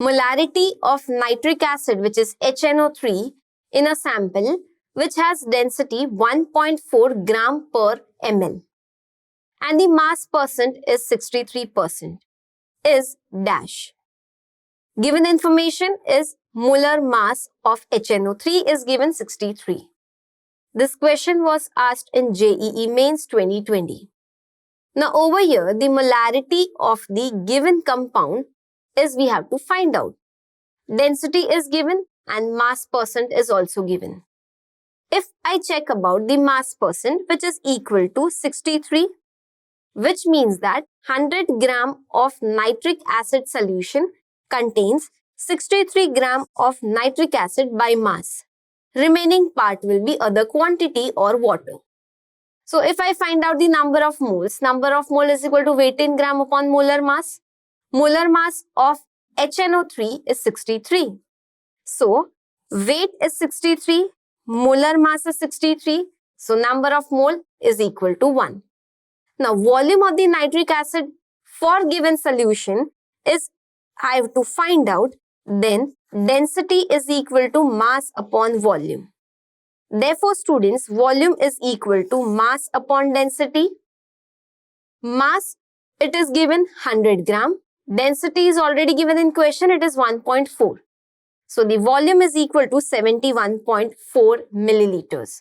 molarity of nitric acid, which is HNO3, in a sample which has density 1.4 gram per ml and the mass percent is 63% is dash. Given information is molar mass of HNO3 is given 63. This question was asked in JEE Mains 2020. Now over here, the molarity of the given compound is we have to find out. Density is given and mass percent is also given. If I check about the mass percent, which is equal to 63, which means that 100 gram of nitric acid solution contains 63 gram of nitric acid by mass. Remaining part will be other quantity or water. So if I find out the number of moles is equal to weight in gram upon molar mass. Molar mass of HNO3 is 63. So weight is 63, molar mass is 63. So number of mole is equal to 1. Now volume of the nitric acid for given solution is I have to find out, then density is equal to mass upon volume. Therefore, students, volume is equal to mass upon density. Mass, it is given 100 gram. Density is already given in question, it is 1.4. So, the volume is equal to 71.4 milliliters.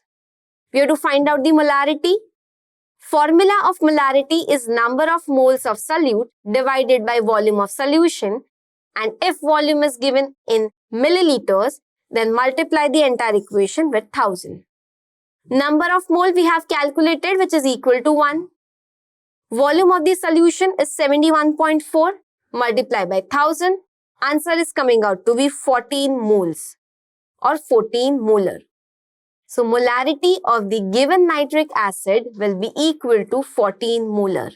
We have to find out the molarity. Formula of molarity is number of moles of solute divided by volume of solution. And if volume is given in milliliters, then multiply the entire equation with 1000. Number of mole we have calculated, which is equal to 1. Volume of the solution is 71.4. Multiply by 1000. Answer is coming out to be 14 moles or 14 molar. So molarity of the given nitric acid will be equal to 14 molar.